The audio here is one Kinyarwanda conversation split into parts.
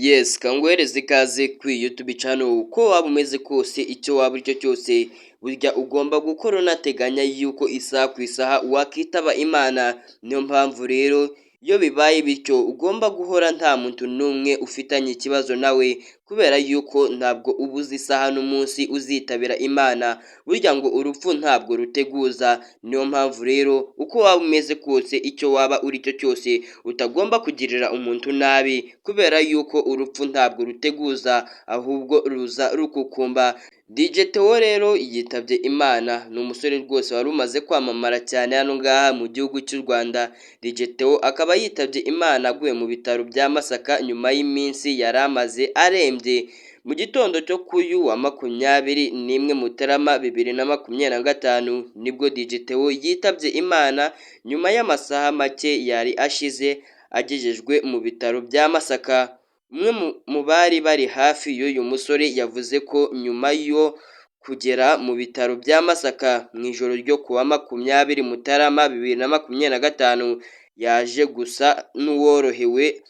Yes, kangwereze ikaze kuri YouTube channel uko waba umeze kose icyo waba icyo cyose burya ugomba gukora unateganya yuko isaha ku isaha wakitaba Imana. Niyo mpamvu rero iyo bibaye bityo ugomba guhora nta muntu n'umwe ufitanye ikibazo nawe, kubera yuko ntabwo ubuze isaha n'umunsi uzitabira Imana. Burya ngo urupfu ntabwo ruteguza, niyo mpamvu rero uko waba umeze kose icyo waba uri cyo cyose utagomba kugirira umuntu nabi, kubera yuko urupfu ntabwo ruteguza ahubwo ruza rukukumba. DJ Theo rero yitabye Imana, ni umusore rwose wari umaze kwamamara cyane hano ngaha mu gihugu cy'u Rwanda. DJ Theo akaba yitabye Imana aguye mu bitaro bya Masaka nyuma y'iminsi yari amaze arembye. Mu gitondo cyo kuyu wa 21 Mutarama 2025 nibwo DJ Theo yitabye Imana nyuma y'amasaha make yari ashize agejejwe mu bitaro bya Masaka. Umwe mu bari bari hafi y'uyu musore yavuze ko nyuma yo kugera mu bitaro bya Masaka mu ijoro ryo kuwa 20 Mutarama 2025 yaje gusa n'uworohewe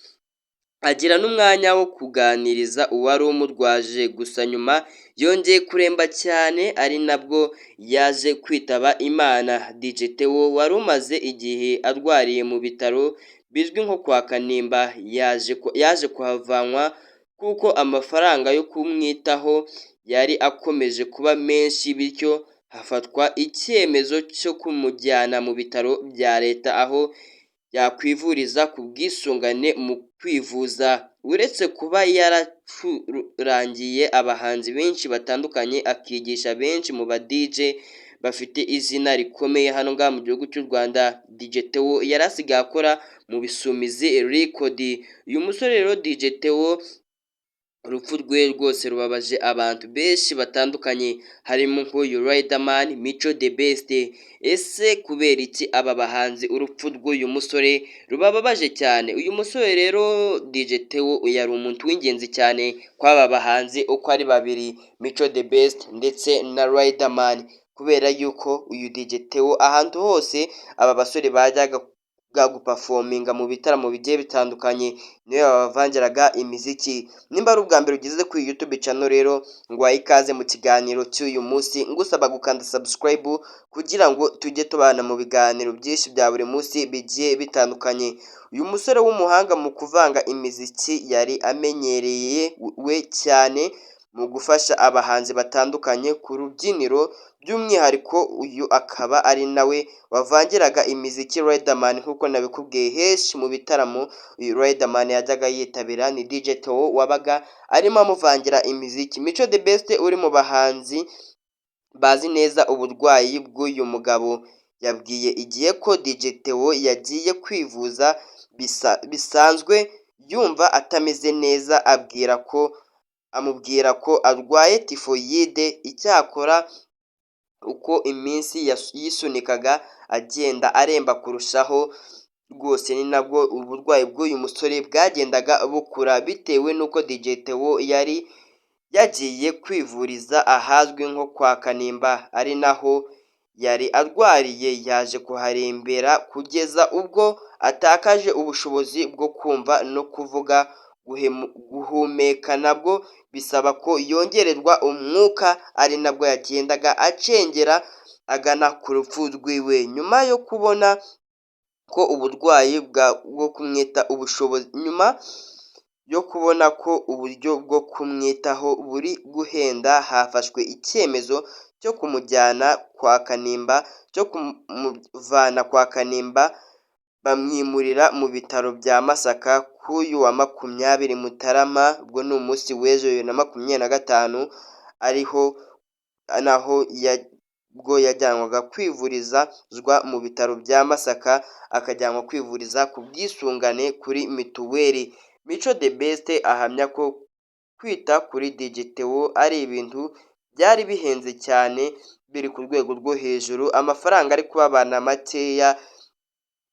agira n'umwanya wo kuganiriza uwari umurwaje, gusa nyuma yongeye kuremba cyane ari nabwo yaje kwitaba Imana. DJ Theo wari umaze igihe arwariye mu bitaro bizwi nko kwa Kanimba yaje kuhavanwa kuko amafaranga yo kumwitaho yari akomeje kuba menshi, bityo hafatwa icyemezo cyo kumujyana mu bitaro bya leta aho yakwivuriza ku bwisungane mu kwivuza. Uretse kuba yaracurangiye abahanzi benshi batandukanye akigisha benshi mu ba DJ bafite izina rikomeye hano ngaha mu gihugu cy'u Rwanda, DJ Theo yari asigaye akora mu Bisumizi Record. Uyu musore rero DJ Theo urupfu rwe rwose rubabaje abantu benshi batandukanye, harimo nk'uyu Riderman, Mico The Best. Ese kubera iki aba bahanzi urupfu rw'uyu musore rubababaje cyane? Uyu musore rero DJ Theo yari umuntu w'ingenzi cyane kw'aba bahanzi uko ari babiri, Mico The Best ndetse na Riderman, kubera yuko uyu DJ Theo ahantu hose aba basore bajyaga guperforminga mu bitaramo bigiye bitandukanye niyo babavangiraga imiziki. Nimba ari ubwa mbere ugeze kuri YouTube channel rero ngo ikaze mu kiganiro cy'uyu munsi, ngusaba gukanda subscribe kugira ngo tujye tubana mu biganiro byinshi bya buri munsi bigiye bitandukanye. Uyu musore w'umuhanga mu kuvanga imiziki yari amenyereye we cyane mu gufasha abahanzi batandukanye ku rubyiniro, by'umwihariko uyu akaba ari nawe wavangiraga imiziki Riderman. Nk'uko nabikubwiye henshi mu bitaramo uyu Riderman yajyaga yitabira, ni DJ Theo wabaga arimo amuvangira imiziki. Mico The Best uri mu bahanzi bazi neza uburwayi bw'uyu mugabo yabwiye igihe ko DJ Theo yagiye kwivuza bisanzwe yumva atameze neza, amubwira ko arwaye tifoyide. Icyakora uko iminsi yisunikaga agenda aremba kurushaho, rwose ni nabwo uburwayi bw'uyu musore bwagendaga bukura, bitewe n'uko DJ Theo yari yagiye kwivuriza ahazwi nko kwa Kanimba, ari naho yari arwariye. Yaje kuharembera kugeza ubwo atakaje ubushobozi bwo kumva no kuvuga, guhumeka nabwo bisaba ko yongererwa umwuka, ari nabwo yagendaga acengera agana ku rupfu rwiwe. Nyuma yo kubona ko uburwayi bwo kumwita ubushobozi nyuma yo kubona ko uburyo bwo kumwitaho buri guhenda, hafashwe icyemezo cyo kumujyana kwa Kanimba, cyo kumuvana kwa Kanimba bamwimurira mu bitaro bya Masaka k'uyu wa 20 Mutarama, ubwo ni umunsi w'ejo 2025, ariho naho ubwo yajyanwaga kwivurizwa mu bitaro bya Masaka, akajyanwa kwivuriza ku bwisungane kuri mituweli. Mico The Best ahamya ko kwita kuri DJ Theo ari ibintu byari bihenze cyane, biri ku rwego rwo hejuru, amafaranga ari kubabana makeya,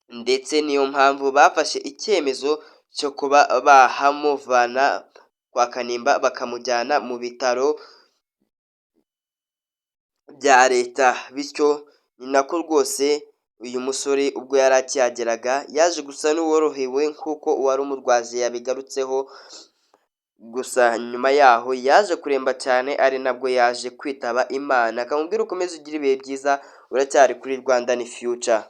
ndetse niyo mpamvu bafashe icyemezo cyo kuba bahamuvana kwa Kanimba bakamujyana mu bitaro bya leta. Bityo ni nako rwose uyu musore ubwo yari akihageraga yaje gusa n'uworohewe nk'uko uwari umurwaje yabigarutseho, gusa nyuma yaho yaje kuremba cyane ari nabwo yaje kwitaba Imana. Akamubwira ukomeze ugira ibihe byiza, uracyari kuri Rwanda ni Future.